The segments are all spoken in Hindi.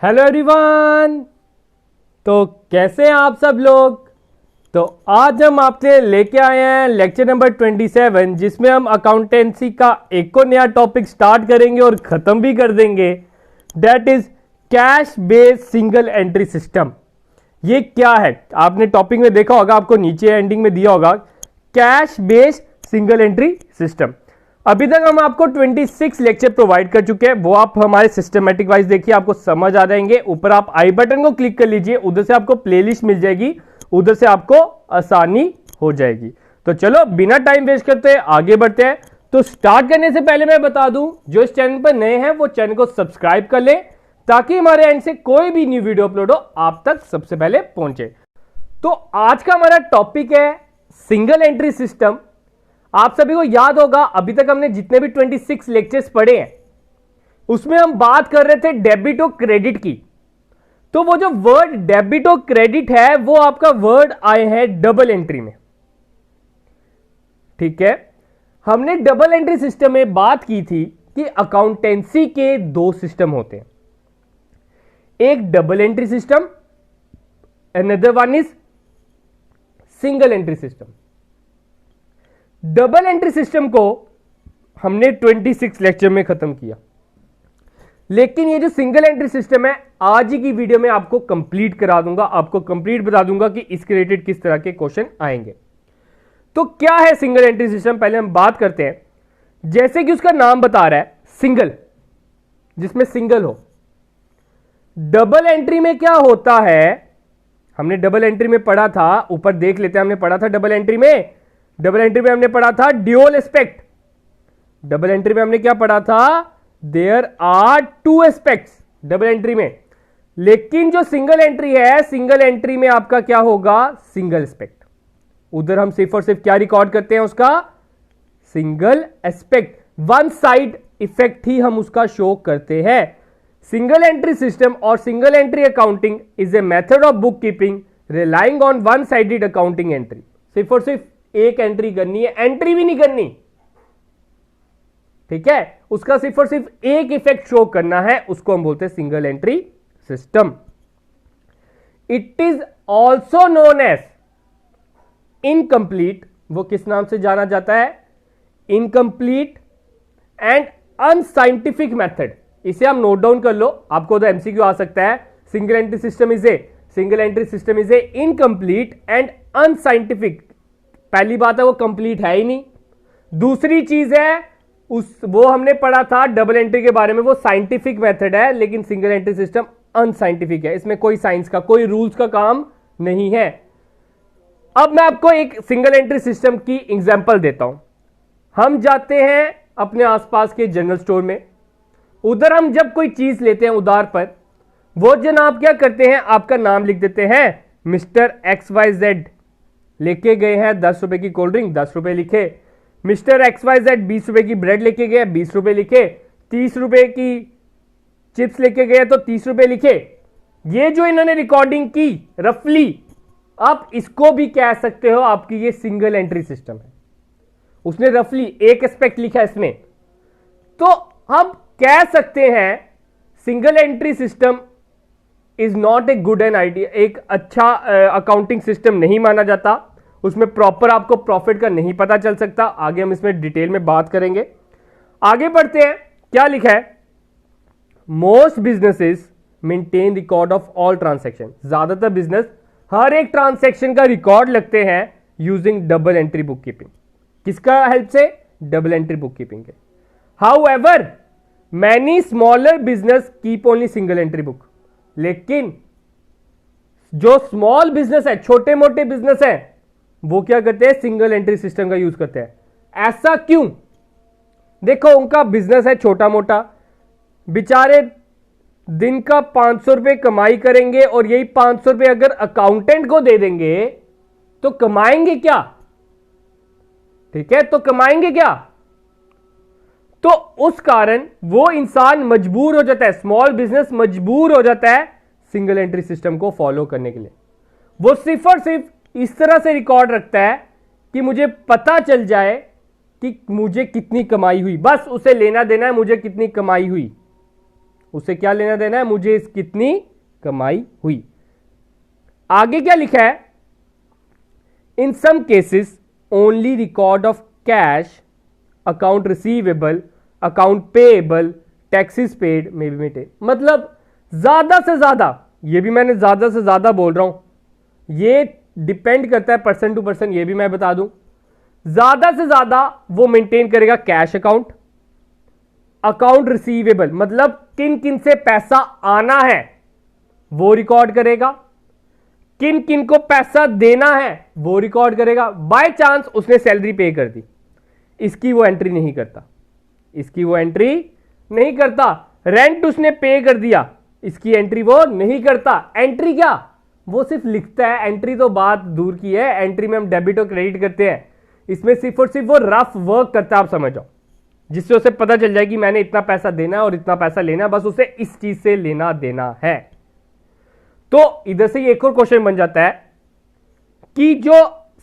Hello everyone. तो कैसे हैं आप सब लोग। तो आज हम आपके लेके आए हैं लेक्चर नंबर 27, जिसमें हम अकाउंटेंसी का एक और नया टॉपिक स्टार्ट करेंगे और ख़त्म भी कर देंगे। That is cash based single entry system. ये क्या है आपने टॉपिक में देखा होगा, आपको नीचे एंडिंग में दिया होगा cash based single entry system. अभी तक हम आपको 26 लेक्चर प्रोवाइड कर चुके हैं, वो आप हमारे सिस्टमेटिक वाइज देखिए, आपको समझ आ जाएंगे। ऊपर आप आई बटन को क्लिक कर लीजिए, उधर से आपको प्लेलिस्ट मिल जाएगी, उधर से आपको आसानी हो जाएगी। तो चलो बिना टाइम वेस्ट करते आगे बढ़ते हैं। तो स्टार्ट करने से पहले मैं बता दूं, जो इस चैनल पर नए हैं वो चैनल को सब्सक्राइब कर ले, ताकि हमारे एंड से कोई भी न्यू वीडियो अपलोड हो आप तक सबसे पहले पहुंचे। तो आज का हमारा टॉपिक है सिंगल एंट्री सिस्टम। आप सभी को याद होगा, अभी तक हमने जितने भी 26 लेक्चर्स पढ़े हैं उसमें हम बात कर रहे थे डेबिट और क्रेडिट की। तो वो जो वर्ड डेबिट और क्रेडिट है वो आपका वर्ड आए हैं डबल एंट्री में। ठीक है, हमने डबल एंट्री सिस्टम में बात की थी कि अकाउंटेंसी के दो सिस्टम होते हैं, एक double entry system, another one is single entry system. Double entry system को हमने 26 लेक्चर में खत्म किया, लेकिन ये जो सिंगल एंट्री सिस्टम है आज ही की वीडियो में आपको कंप्लीट करा दूंगा, आपको कंप्लीट बता दूंगा कि इसके रिलेटेड किस तरह के क्वेश्चन आएंगे। तो क्या है सिंगल एंट्री सिस्टम, पहले हम बात करते हैं। जैसे कि उसका नाम बता रहा है सिंगल, जिसमें सिंगल हो। डबल एंट्री में क्या होता है, हमने डबल एंट्री में पढ़ा था, ऊपर देख लेते हैं, हमने पढ़ा था डबल एंट्री में हमने पढ़ा था ड्यूअल एस्पेक्ट। डबल एंट्री में हमने क्या पढ़ा था, there are two aspects double entry में। लेकिन जो सिंगल एंट्री है, सिंगल एंट्री में आपका क्या होगा, सिंगल एस्पेक्ट। उधर हम सिर्फ और सिर्फ क्या रिकॉर्ड करते हैं, उसका single aspect, one side effect ही हम उसका शो करते हैं। सिंगल एंट्री सिस्टम और single entry accounting is a method of book keeping relying on one sided accounting entry. सिर्फ और सिर्फ एक एंट्री करनी है, एंट्री भी नहीं करनी। ठीक है, उसका सिर्फ और सिर्फ एक इफेक्ट शो करना है, उसको हम बोलते हैं single entry system. It is also known as incomplete. वो किस नाम से जाना जाता है, इनकंप्लीट एंड अनसाइंटिफिक मेथड। इसे हम नोट डाउन कर लो, आपको तो एमसीक्यू आ सकता है। Single entry system is a incomplete and unscientific. पहली बात है वो कंप्लीट है ही नहीं। दूसरी चीज है वो हमने पढ़ा था डबल एंट्री के बारे में, वो साइंटिफिक मेथड है, लेकिन सिंगल एंट्री सिस्टम अनसाइंटिफिक है, इसमें कोई साइंस का कोई रूल्स का काम नहीं है। अब मैं आपको एक सिंगल एंट्री सिस्टम की एग्जांपल देता हूं। हम जाते हैं अपने आसपास के जनरल स्टोर में, उधर हम जब कोई चीज लेते हैं उधार पर, वो जनाब क्या करते हैं, आपका नाम लिख देते हैं मिस्टर XYZ। लेके गए हैं 10 रुपए की कोल्ड ड्रिंक, 10 रुपए लिखे। मिस्टर XYZ 20 रुपए की ब्रेड लेके गए, 20 रुपए लिखे। 30 रुपए की चिप्स लेके गए तो 30 रुपए लिखे। ये जो इन्होंने रिकॉर्डिंग की रफली, आप इसको भी कह सकते हो आपकी ये सिंगल एंट्री सिस्टम है। उसने रफली एक एस्पेक्ट लिखा है इसमें, तो हम कह सकते हैं single entry system is not a good an idea, एक अच्छा अकाउंटिंग सिस्टम नहीं माना जाता। उसमें प्रॉपर आपको प्रॉफिट का नहीं पता चल सकता। आगे हम इसमें डिटेल में बात करेंगे। आगे बढ़ते हैं, क्या लिखा है, most businesses maintain record of all transaction. ज्यादातर बिजनेस हर एक ट्रांसैक्शन का रिकॉर्ड लगते हैं using double entry book keeping. किसका हेल्प से, डबल एंट्री बुक कीपिंग के। However many smaller business keep only single entry book. लेकिन जो स्मॉल बिजनेस है, छोटे मोटे बिजनेस है, वो क्या करते हैं, सिंगल एंट्री सिस्टम का यूज करते हैं। ऐसा क्यों, देखो उनका बिजनेस है छोटा मोटा, बेचारे दिन का 500 रुपए कमाई करेंगे और यही 500 रुपए अगर अकाउंटेंट को दे देंगे तो कमाएंगे क्या। ठीक है, तो कमाएंगे क्या। तो उस कारण वो इंसान मजबूर हो जाता है, स्मॉल बिजनेस मजबूर हो जाता है सिंगल एंट्री सिस्टम को फॉलो करने के लिए। वो सिर्फ और सिर्फ इस तरह से रिकॉर्ड रखता है कि मुझे पता चल जाए कि मुझे कितनी कमाई हुई, बस उसे लेना देना है मुझे कितनी कमाई हुई। उससे क्या लेना देना है, मुझे इस कितनी कमाई हुई। आगे क्या लिखा है, in some cases only record of cash, account receivable, account payable, taxes paid may be maintain. मतलब ज्यादा से ज्यादा, ये भी मैंने ज्यादा से ज्यादा बोल रहा हूं, ये डिपेंड करता है पर्सन टू पर्सन, ये भी मैं बता दूं। ज्यादा से ज्यादा वो मेंटेन करेगा कैश अकाउंट, अकाउंट रिसीवेबल मतलब किन किन से पैसा आना है वो रिकॉर्ड करेगा, किन किन को पैसा देना है वो रिकॉर्ड करेगा। बाय चांस उसने सैलरी पे कर दी, इसकी वो एंट्री नहीं करता, इसकी वो एंट्री नहीं करता। रेंट उसने पे कर दिया, इसकी एंट्री वो नहीं करता। एंट्री क्या, वो सिर्फ लिखता है, एंट्री तो बात दूर की है, एंट्री में हम डेबिट और क्रेडिट करते हैं, इसमें सिर्फ और सिर्फ वो रफ वर्क करता है, आप समझ जाओ, जिससे उसे पता चल जाए कि मैंने इतना पैसा देना है और इतना पैसा लेना है, बस उसे इस चीज से लेना देना है। तो इधर से एक और क्वेश्चन बन जाता है कि जो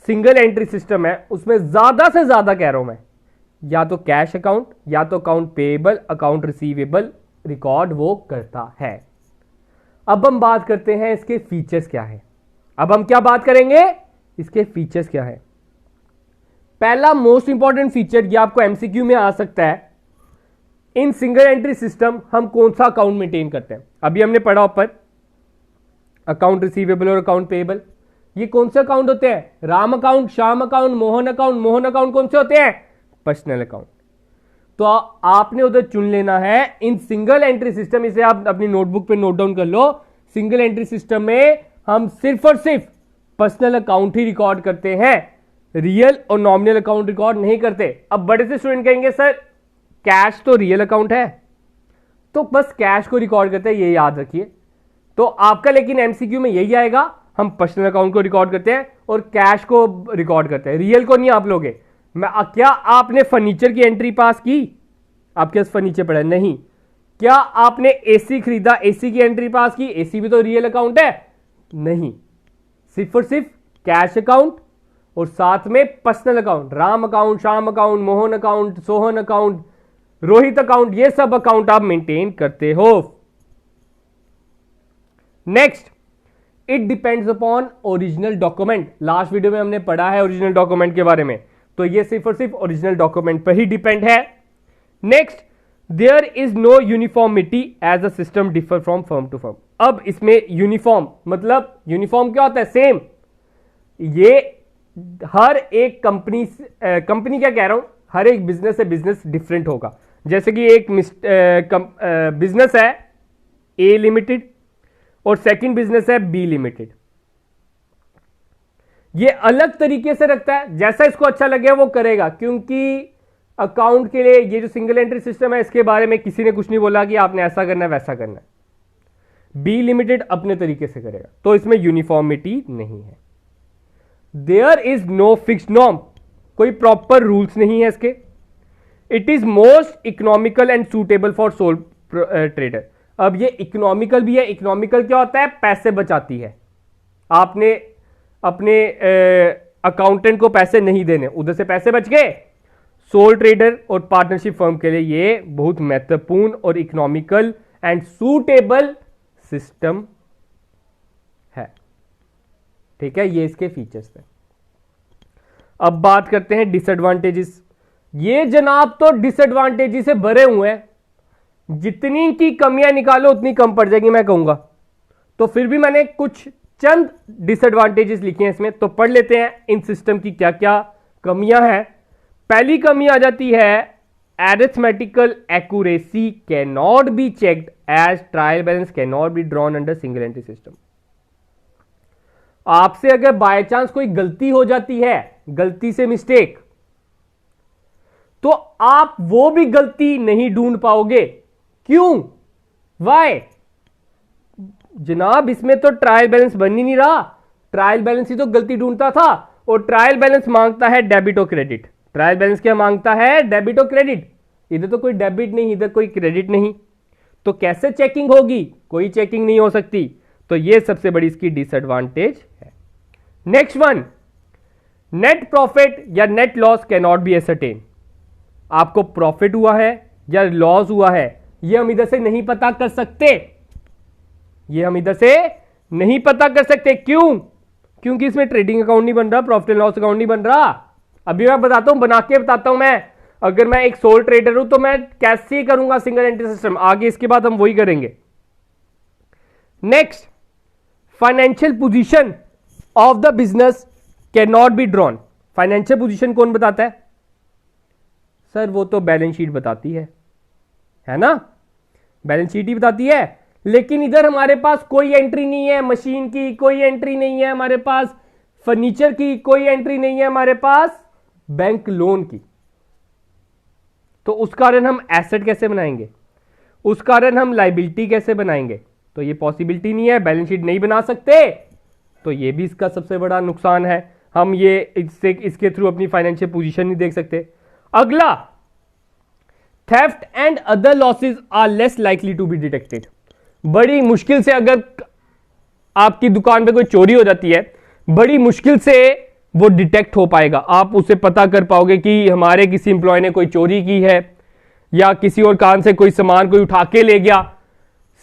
सिंगल एंट्री सिस्टम है उसमें ज्यादा से ज्यादा कह रहा हूं मैं, या तो कैश अकाउंट या तो account payable, account receivable record वो करता है। अब हम बात करते हैं इसके फीचर्स क्या है। अब हम क्या बात करेंगे, इसके फीचर्स क्या है। पहला मोस्ट इंपॉर्टेंट फीचर, ये आपको एमसीक्यू में आ सकता है, इन सिंगल एंट्री सिस्टम हम कौन सा अकाउंट मेंटेन करते हैं। अभी हमने पढ़ा ऊपर अकाउंट रिसीवेबल और अकाउंट पेएबल, ये कौन से अकाउंट होते हैं, Ram account, Shyam account, Mohan account. Mohan account कौन से होते हैं, पर्सनल अकाउंट। तो आपने उधर चुन लेना है इन सिंगल एंट्री सिस्टम, इसे आप अपनी नोटबुक पे नोट डाउन कर लो। सिंगल एंट्री सिस्टम में हम सिर्फ और सिर्फ पर्सनल अकाउंट ही रिकॉर्ड करते हैं, रियल और नॉमिनल अकाउंट रिकॉर्ड नहीं करते। अब बड़े से स्टूडेंट कहेंगे सर कैश तो रियल अकाउंट है, तो बस कैश को रिकॉर्ड करते हैं, ये याद रखिए। तो आपका लेकिन एमसीक्यू में यही आएगा, हम पर्सनल अकाउंट को रिकॉर्ड करते हैं और कैश को रिकॉर्ड करते हैं, रियल को नहीं आप लोगे। क्या आपने फर्नीचर की एंट्री पास की, आपके पास फर्नीचर पड़ा है, नहीं। क्या आपने एसी खरीदा, एसी की एंट्री पास की, एसी भी तो रियल अकाउंट है, नहीं। सिर्फ और सिर्फ कैश अकाउंट और साथ में personal account, Ram account, Shyam account, Mohan account, Sohan account, Rohit account, ये सब अकाउंट आप मेंटेन करते हो। Next, it depends upon original document. Last video में हमने पढ़ा है ओरिजिनल डॉक्यूमेंट के बारे में, तो ये सिर्फ और सिर्फ ओरिजिनल डॉक्यूमेंट पर ही डिपेंड है। Next, there is no uniformity as a system differ from firm to firm. अब इसमें यूनिफॉर्म मतलब यूनिफॉर्म क्या होता है, सेम। ये हर एक कंपनी क्या कह रहा हूं, हर एक बिजनेस से बिजनेस डिफरेंट होगा। जैसे कि एक बिजनेस है ए लिमिटेड और सेकंड बिजनेस है बी लिमिटेड, ये अलग तरीके से रखता है, जैसा इसको अच्छा लगे वो करेगा। क्योंकि अकाउंट के लिए ये जो सिंगल एंट्री सिस्टम है, इसके बारे में किसी ने कुछ नहीं बोला कि आपने ऐसा करना है वैसा करना है। बी लिमिटेड अपने तरीके से करेगा, तो इसमें यूनिफॉर्मिटी नहीं है। There is no fixed norm, कोई प्रॉपर रूल्स नहीं है इसके। It is most economical and suitable for sole trader. अब ये इकोनॉमिकल भी है। इकोनॉमिकल क्या होता है, पैसे बचाती है। आपने अपने अकाउंटेंट को पैसे नहीं देने, उधर से पैसे बच गए। सोल ट्रेडर और पार्टनरशिप फर्म के लिए ये बहुत महत्वपूर्ण और इकोनॉमिकल एंड सूटेबल सिस्टम है। ठीक है, ये इसके फीचर्स थे। अब बात करते हैं डिसएडवांटेजेस। ये जनाब तो डिसएडवांटेजेस से भरे हुए हैं, जितनी की कमियां निकालो उतनी कम पड़ जाएगी मैं कहूंगा। तो फिर भी मैंने कुछ चंद डिसएडवांटेजेस लिखे हैं इसमें, तो पढ़ लेते हैं इन सिस्टम की क्या क्या कमियां हैं। पहली कमी आ जाती है, arithmetical accuracy can not be checked as trial balance can not be drawn under single entry system. आपसे अगर बाय चांस कोई गलती हो जाती है, गलती से मिस्टेक, तो आप वो भी गलती नहीं ढूंढ पाओगे। क्यों, वाई जनाब, इसमें तो ट्रायल बैलेंस बन ही नहीं रहा। ट्रायल बैलेंस ही तो गलती ढूंढता था, और ट्रायल बैलेंस मांगता है डेबिट और क्रेडिट। ट्रायल बैलेंस क्या मांगता है, डेबिट और क्रेडिट। इधर तो कोई डेबिट नहीं, इधर कोई क्रेडिट नहीं, तो कैसे चेकिंग होगी, कोई चेकिंग नहीं हो सकती। तो ये सबसे बड़ी इसकी डिसएडवांटेज है। नेक्स्ट वन, नेट प्रॉफिट या net loss can not B ascertain. आपको प्रॉफिट हुआ है या लॉस हुआ है, ये हम इधर से नहीं पता कर सकते, ये हम इधर से नहीं पता कर सकते। क्यों? क्योंकि इसमें ट्रेडिंग अकाउंट नहीं बन रहा, प्रॉफिट एंड लॉस अकाउंट नहीं बन रहा। अभी मैं बताता हूं, बना के बताता हूं। मैं अगर मैं एक सोल ट्रेडर हूं तो मैं कैसे करूंगा सिंगल एंट्री सिस्टम, आगे इसके बाद हम वही करेंगे। Next, financial position of the business can not be drawn. Financial position कौन बताता है? सर वो तो बैलेंस शीट बताती है ना, बैलेंस शीट ही बताती है। लेकिन इधर हमारे पास कोई एंट्री नहीं है, मशीन की कोई एंट्री नहीं है हमारे पास, फर्नीचर की कोई एंट्री नहीं है हमारे पास, बैंक लोन की। तो उस कारण हम एसेट कैसे बनाएंगे, उस कारण हम लायबिलिटी कैसे बनाएंगे? तो ये पॉसिबिलिटी नहीं है, बैलेंस शीट नहीं बना सकते। तो ये भी इसका सबसे बड़ा नुकसान है, हम ये इसके थ्रू अपनी फाइनेंशियल पोजीशन नहीं देख सकते। अगला, theft and other losses are less likely to be detected. बड़ी मुश्किल से अगर आपकी दुकान पे कोई चोरी हो जाती है, बड़ी मुश्किल से वो डिटेक्ट हो पाएगा, आप उसे पता कर पाओगे कि हमारे किसी एम्प्लॉय ने कोई चोरी की है या किसी और कारण से कोई सामान कोई उठा के ले गया।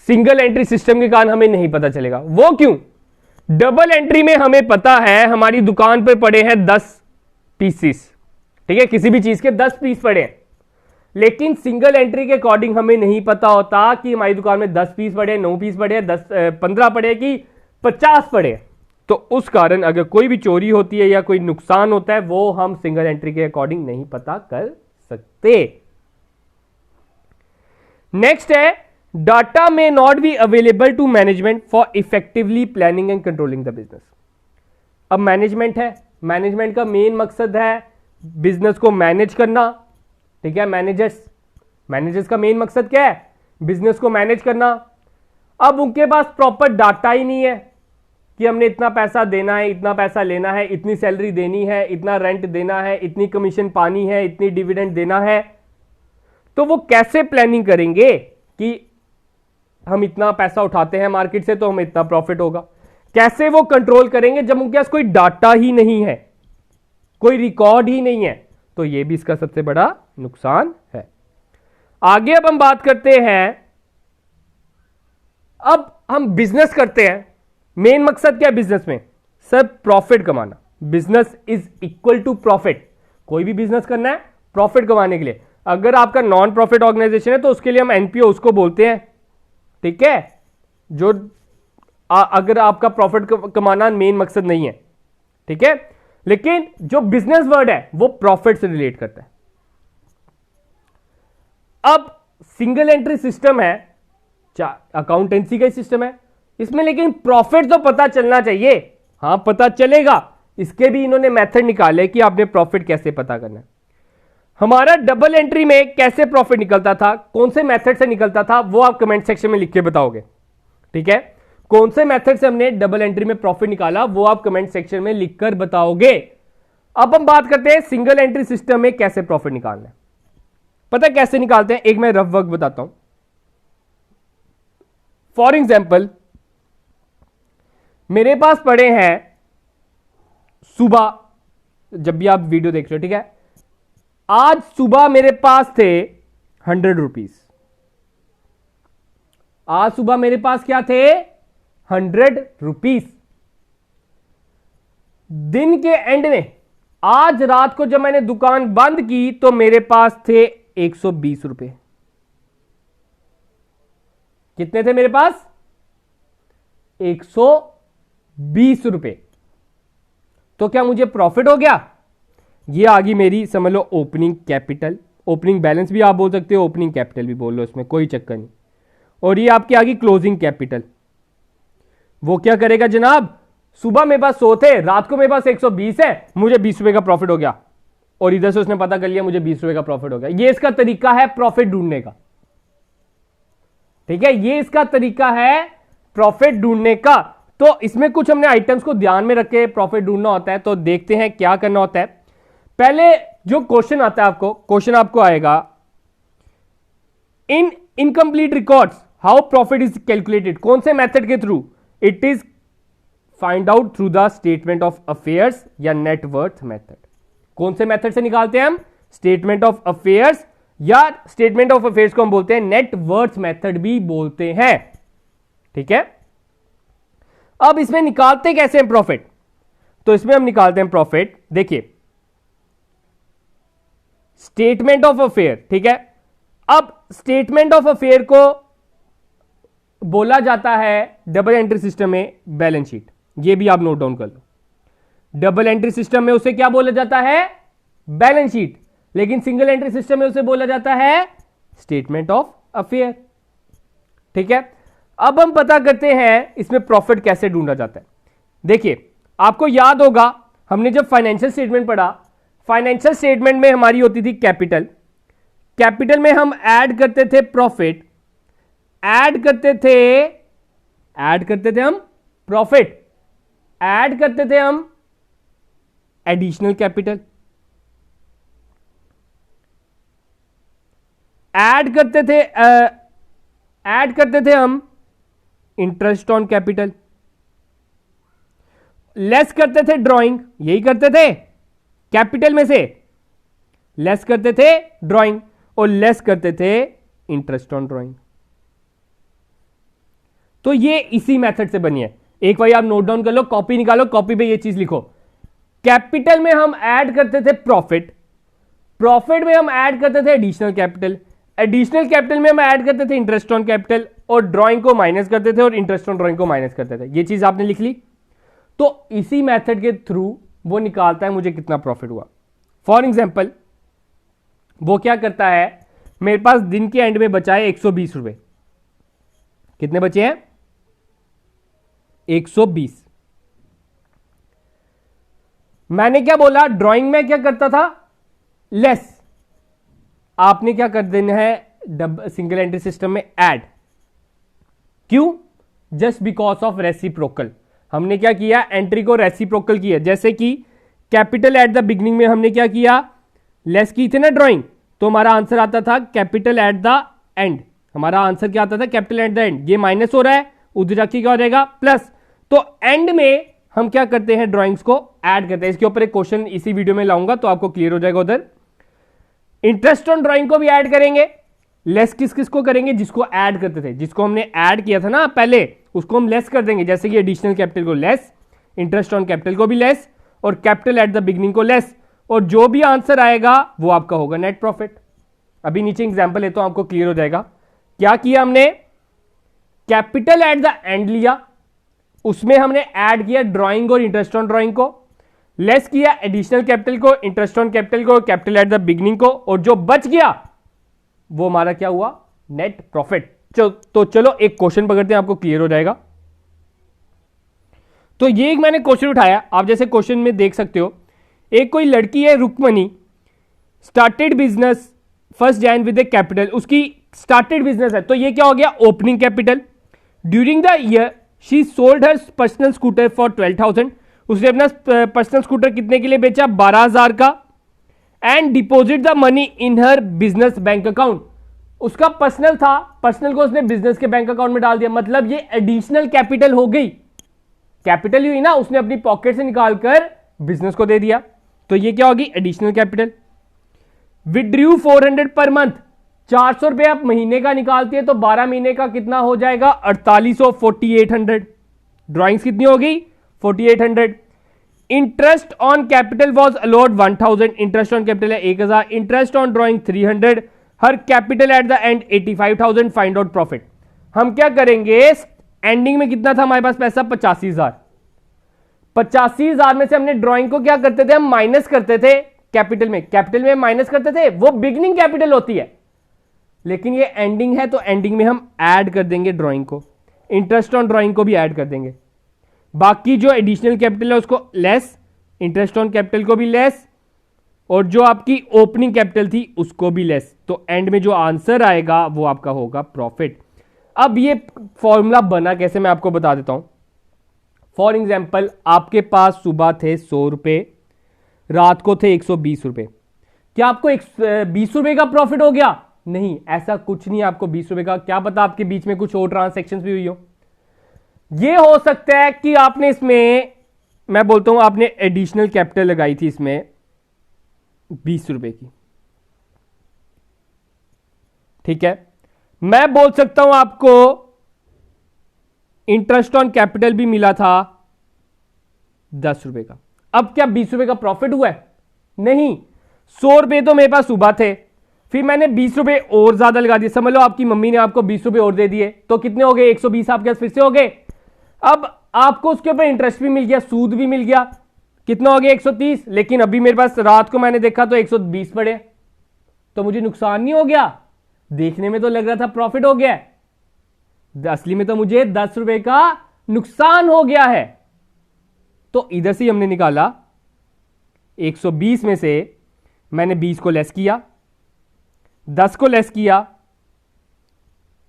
सिंगल एंट्री सिस्टम के कारण हमें नहीं पता चलेगा। वो क्यों? डबल एंट्री में हमें पता है हमारी दुकान पर पड़े हैं 10 पीसेस, ठीक है, किसी भी चीज के 10 पीस पड़े हैं। लेकिन सिंगल एंट्री के अकॉर्डिंग हमें नहीं पता होता कि हमारी दुकान में 10 पीस पड़े, 9 पीस पड़े, 15 पड़े कि 50 पड़े। तो उस कारण अगर कोई भी चोरी होती है या कोई नुकसान होता है, वो हम सिंगल एंट्री के अकॉर्डिंग नहीं पता कर सकते। नेक्स्ट है, डाटा में not be available to management for effectively planning and controlling the business. अब मैनेजमेंट है, मैनेजमेंट का मेन मकसद है बिजनेस को मैनेज करना, ठीक है। मैनेजर्स का मेन मकसद क्या है? बिजनेस को मैनेज करना। अब उनके पास प्रॉपर डाटा ही नहीं है कि हमने इतना पैसा देना है, इतना पैसा लेना है, इतनी सैलरी देनी है, इतना रेंट देना है, इतनी कमीशन पानी है, इतनी डिविडेंड देना है। तो वो कैसे प्लानिंग करेंगे कि हम इतना पैसा उठाते हैं मार्केट से तो हमें इतना प्रॉफिट होगा? कैसे वो कंट्रोल करेंगे जब उनके पास कोई डाटा ही नहीं है, कोई रिकॉर्ड ही नहीं है? तो ये भी इसका सबसे बड़ा नुकसान है। आगे अब हम बात करते हैं, अब हम बिजनेस करते हैं, मेन मकसद क्या है बिजनेस में? सर प्रॉफिट कमाना। Business is equal to profit. कोई भी बिजनेस करना है प्रॉफिट कमाने के लिए। अगर आपका नॉन प्रॉफिट ऑर्गेनाइजेशन है तो उसके लिए हम एनपीओ उसको बोलते हैं, ठीक है, जो अगर आपका प्रॉफिट कमाना मेन मकसद नहीं है, ठीक है। लेकिन जो बिजनेस वर्ड है वो प्रॉफिट से रिलेट करता है। अब सिंगल एंट्री सिस्टम है, अकाउंटेंसी का सिस्टम है इसमें, लेकिन प्रॉफिट तो पता चलना चाहिए। हां पता चलेगा, इसके भी इन्होंने मेथड निकाले कि आपने प्रॉफिट कैसे पता करना है। हमारा डबल एंट्री में कैसे प्रॉफिट निकलता था, कौन से मेथड से निकलता था, वो आप कमेंट सेक्शन में लिख के बताओगे, ठीक है। कौन से मेथड से हमने डबल एंट्री में प्रॉफिट निकाला वो आप कमेंट सेक्शन में लिखकर बताओगे। अब हम बात करते हैं सिंगल एंट्री सिस्टम में कैसे प्रॉफिट निकालना है। पता कैसे निकालते हैं? एक मैं रफ वर्क बताता हूं। फॉर एग्जाम्पल, मेरे पास पड़े हैं सुबह, जब भी आप वीडियो देख रहे हो, ठीक है, आज सुबह मेरे पास थे 100 रुपीज। आज सुबह मेरे पास क्या थे? 100 रुपीज। दिन के एंड में, आज रात को जब मैंने दुकान बंद की तो मेरे पास थे 120 रुपए। कितने थे मेरे पास? 120 रुपए। तो क्या मुझे प्रॉफिट हो गया? ये आ गई मेरी, समझ लो, ओपनिंग कैपिटल। ओपनिंग बैलेंस भी आप बोल सकते हो, ओपनिंग कैपिटल भी बोल लो, इसमें कोई चक्कर नहीं। और ये आपकी आ गई क्लोजिंग कैपिटल। वो क्या करेगा जनाब? सुबह मेरे पास 100 थे, रात को मेरे पास 120 है, मुझे 20 रुपए का प्रॉफिट हो गया। और इधर से उसने पता कर लिया मुझे 20 रुपए का प्रॉफिट हो गया। ये इसका तरीका है प्रॉफिट ढूंढने का, ठीक है, ये इसका तरीका है प्रॉफिट ढूंढने का। तो इसमें कुछ हमने आइटम्स को ध्यान में रख के प्रॉफिट ढूंढना होता है। तो देखते हैं क्या करना होता है। पहले जो क्वेश्चन आता है आपको, क्वेश्चन आपको आएगा, in incomplete records how profit is calculated. कौन से मेथड के through? It is find out through the statement of affairs या नेटवर्थ मेथड। कौन से मेथड से निकालते हैं हम? स्टेटमेंट ऑफ अफेयर्स या स्टेटमेंट ऑफ अफेयर्स को हम बोलते हैं नेट वर्थ मेथड भी बोलते हैं। ठीक है, अब इसमें निकालते कैसे हैं प्रॉफिट? तो इसमें हम निकालते हैं प्रॉफिट, देखिए स्टेटमेंट ऑफ अफेयर। ठीक है, अब स्टेटमेंट ऑफ अफेयर को बोला जाता है डबल एंट्री सिस्टम में बैलेंस शीट, ये भी आप नोट डाउन कर लो। डबल एंट्री सिस्टम में उसे क्या बोला जाता है? Balance sheet. लेकिन सिंगल एंट्री सिस्टम में उसे बोला जाता है स्टेटमेंट ऑफ अफेयर। ठीक है, अब हम पता करते हैं इसमें प्रॉफिट कैसे ढूंढा जाता है। देखिए, आपको याद होगा हमने जब फाइनेंशियल स्टेटमेंट पढ़ा, फाइनेंशियल स्टेटमेंट में हमारी होती थी कैपिटल, कैपिटल में हम ऐड करते थे प्रॉफिट, ऐड करते थे हम प्रॉफिट, ऐड करते थे हम एडिशनल कैपिटल, ऐड करते थे हम इंटरेस्ट ऑन कैपिटल, लेस करते थे ड्राइंग, यही करते थे कैपिटल में से, लेस करते थे ड्राइंग और लेस करते थे इंटरेस्ट ऑन ड्राइंग। तो ये इसी मेथड से बनी है। एक बार आप नोट डाउन कर लो, कॉपी निकालो, कॉपी पे ये चीज लिखो। कैपिटल में हम ऐड करते थे प्रॉफिट, प्रॉफिट में हम ऐड करते थे एडिशनल कैपिटल, एडिशनल कैपिटल में हम ऐड करते थे इंटरेस्ट ऑन कैपिटल और ड्राइंग को माइनस करते थे और इंटरेस्ट ऑन ड्राइंग को माइनस करते थे। ये चीज आपने लिख ली। तो इसी मेथड के थ्रू वो निकालता है मुझे कितना प्रॉफिट हुआ। फॉर एग्जाम्पल, वो क्या करता है, मेरे पास दिन के एंड में बचा है 120 रुपए। कितने बचे हैं? 120। मैंने क्या बोला, ड्राइंग में क्या करता था? लेस। आपने क्या कर देना है सिंगल एंट्री सिस्टम में? ऐड। क्यों? Just because of reciprocal. हमने क्या किया? एंट्री को रेसिप्रोकल किया। जैसे कि कैपिटल एट द बिगनिंग में हमने क्या किया? लेस की थी ना ड्राइंग, तो हमारा आंसर आता था कैपिटल एट द एंड। हमारा आंसर क्या आता था? Capital at the end. ये माइनस हो रहा है, उधर जाके क्या हो जाएगा? प्लस। तो एंड में हम क्या करते हैं? ड्राइंग्स को ऐड करते हैं। इसके ऊपर एक क्वेश्चन इसी वीडियो में लाऊंगा तो आपको क्लियर हो जाएगा उधर। इंटरेस्ट ऑन ड्राइंग को भी ऐड करेंगे। लेस किस किस को करेंगे? जिसको ऐड करते थे, जिसको हमने ऐड किया था ना पहले, उसको हम लेस कर देंगे। जैसे कि एडिशनल कैपिटल को लेस, इंटरेस्ट ऑन कैपिटल को भी लेस और कैपिटल एट द बिगनिंग को लेस, और जो भी आंसर आएगा वो आपका होगा नेट प्रॉफिट। अभी नीचे एग्जांपल है तो आपको क्लियर हो जाएगा। क्या किया हमने? कैपिटल एट द एंड लिया, उसमें हमने ऐड किया ड्राइंग और इंटरेस्ट ऑन ड्राइंग को, लेस किया एडिशनल कैपिटल को, इंटरेस्ट ऑन कैपिटल को, कैपिटल एट द बिगनिंग को, और जो बच गया वो हमारा क्या हुआ? Net profit. तो चलो एक क्वेश्चन पकड़ते हैं, आपको क्लियर हो जाएगा। तो ये एक मैंने क्वेश्चन उठाया, आप जैसे क्वेश्चन में देख सकते हो। एक कोई लड़की है Rukmani, started business 1 January with a capital, उसकी स्टार्टेड बिजनेस है, तो ये क्या हो गया? Opening capital. During the year she sold her personal scooter for 12,000, उसने अपना पर्सनल स्कूटर कितने के लिए बेचा? 12,000 का। And deposit the money in her business bank account, उसका पर्सनल था, पर्सनल को उसने बिजनेस के बैंक अकाउंट में डाल दिया। मतलब ये एडिशनल कैपिटल हो गई, कैपिटल ही हुई ना, उसने अपनी पॉकेट से निकालकर बिजनेस को दे दिया, तो ये क्या होगी? Additional capital. Withdrew 400 per month, 400 रुपए आप महीने का निकालती है तो 12 महीने का कितना हो जाएगा? 4800, 4800। ड्राइंग्स कितनी होगी? 4800। Interest on capital was allowed 1000, interest on capital है 1000, interest on drawing 300, her capital at the end 85,000। Find out profit. हम क्या करेंगे? एंडिंग में कितना था हमारे पास पैसा? 85,000। 85,000 में से हमने ड्राइंग को क्या करते थे? हम माइनस करते थे कैपिटल में, कैपिटल में माइनस करते थे, वो बिगनिंग कैपिटल होती है, लेकिन ये एंडिंग है तो एंडिंग में हम ऐड कर देंगे ड्राइंग को, इंटरेस्ट ऑन ड्राइंग को भी ऐड कर देंगे। बाकी जो एडिशनल कैपिटल है उसको लेस, इंटरेस्ट ऑन कैपिटल को भी लेस, और जो आपकी ओपनिंग कैपिटल थी उसको भी लेस। तो एंड में जो आंसर आएगा वो आपका होगा प्रॉफिट। अब ये फॉर्मूला बना कैसे, मैं आपको बता देता हूं। फॉर एग्जाम्पल, आपके पास सुबह थे 100 रुपए, रात को थे 120 रुपए। क्या आपको 20 रुपए का प्रॉफिट हो गया? नहीं, ऐसा कुछ नहीं है आपको 20 रुपए का। क्या पता आपके बीच में कुछ और ट्रांसैक्शन भी हुई हो। ये हो सकता है कि आपने इसमें, मैं बोलता हूं आपने एडिशनल कैपिटल लगाई थी इसमें 20 रुपए की, ठीक है, मैं बोल सकता हूं आपको इंटरेस्ट ऑन कैपिटल भी मिला था 10 रुपए का। अब क्या 20 रुपए का प्रॉफिट हुआ है? नहीं, 100 रुपए तो मेरे पास सुबह थे, फिर मैंने 20 रुपए और ज्यादा लगा दिए। समझ लो आपकी मम्मी ने आपको 20 रुपए और दे दिए, तो कितने हो गए? 120 आपके पास फिर से हो गए। अब आपको उसके ऊपर इंटरेस्ट भी मिल गया, सूद भी मिल गया, कितना हो गया? 130। लेकिन अभी मेरे पास रात को मैंने देखा तो 120 पड़े, तो मुझे नुकसान नहीं हो गया? देखने में तो लग रहा था प्रॉफिट हो गया, असली में तो मुझे 10 रुपए का नुकसान हो गया है। तो इधर से हमने निकाला 120 में से मैंने 20 को लेस किया, 10 को लेस किया,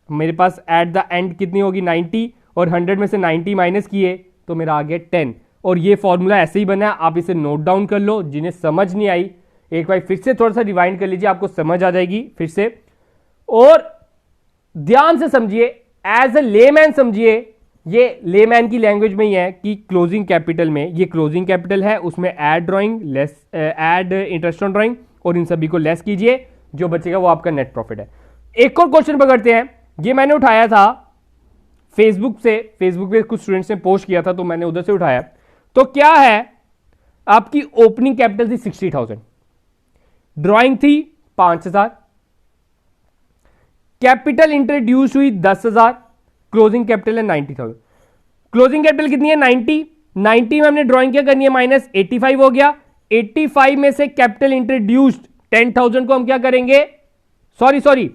मेरे पास एट द एंड कितनी होगी? 90, और 100 में से 90 माइनस किए तो मेरा आ गया 10। और ये फॉर्मूला ऐसे ही बना है, आप इसे नोट डाउन कर लो। जिन्हें समझ नहीं आई एक बार फिर से थोड़ा सा रिवाइंड कर लीजिए, आपको समझ आ जाएगी फिर से। और ध्यान से समझिए, एज ए लेमैन समझिए, ये लेमैन की लैंग्वेज में ही है कि क्लोजिंग कैपिटल में, ये क्लोजिंग कैपिटल है, उसमें add drawing less, add interest on drawing, और इन सभी को लेस कीजिए, जो बचेगा वो आपका नेट प्रॉफिट है। एक और क्वेश्चन पकड़ते हैं, ये मैंने उठाया था फेसबुक से, फेसबुक पे कुछ स्टूडेंट्स ने पोस्ट किया था तो मैंने उधर से उठाया। तो क्या है, आपकी ओपनिंग कैपिटल थी 60,000, ड्राइंग थी 5,000, कैपिटल इंट्रोड्यूस हुई 10,000, क्लोजिंग कैपिटल है 90,000। क्लोजिंग कैपिटल कितनी है? 90 में हमने ड्राइंग क्या करनी है? माइनस 85 हो गया। 85 में से कैपिटल इंट्रोड्यूस्ड 10,000 को हम क्या करेंगे? सॉरी,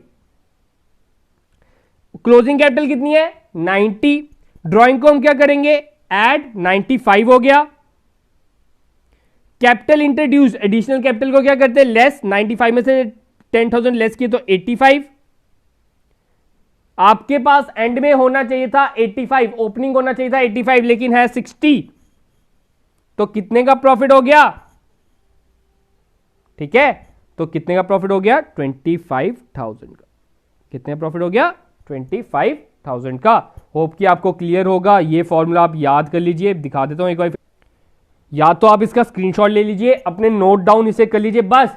क्लोजिंग कैपिटल कितनी है? 90, ड्राइंग को हम क्या करेंगे? ऐड 95 हो गया। कैपिटल इंट्रोड्यूस, एडिशनल कैपिटल को क्या करते हैं? लेस, 95 में से 10,000 लेस किए तो 85। आपके पास एंड में होना चाहिए था 85, ओपनिंग होना चाहिए था 85, लेकिन है 60, तो कितने का प्रॉफिट हो गया? ठीक है, तो कितने का प्रॉफिट हो गया? 25,000 का। कितने प्रॉफिट हो गया? 25,000 का। होप कि आपको क्लियर होगा। ये फॉर्मूला आप याद कर लीजिए, दिखा देता हूं एक बार, या तो आप इसका स्क्रीनशॉट ले लीजिए, अपने नोट डाउन इसे कर लीजिए। बस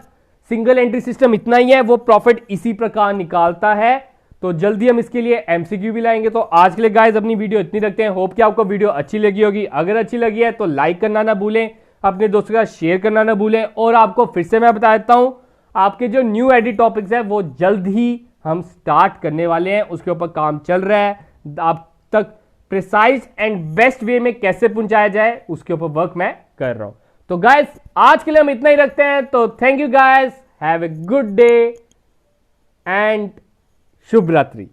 सिंगल एंट्री सिस्टम इतना ही है, वो प्रॉफिट इसी प्रकार निकालता है। तो जल्दी हम इसके लिए एमसीक्यू भी लाएंगे। तो आज के लिए गाइस अपनी वीडियो इतनी रखते हैं। होप कि आपको वीडियो अच्छी लगी होगी। अगर अच्छी लगी है तो लाइक करना ना भूलें, अपने दोस्तों के साथ शेयर करना ना भूलें। और आपको फिर से मैं बता देता हूं, आपके जो न्यू एडिट टॉपिक्स है वो जल्द ही हम स्टार्ट करने वाले हैं, उसके ऊपर काम चल रहा है। आप तक प्रिसाइज एंड बेस्ट वे में कैसे पहुंचाया जाए उसके ऊपर वर्क मैं कर रहा हूं। तो गाइस आज के लिए हम इतना ही रखते हैं। तो thank you guys, have a good day and शुभ रात्रि।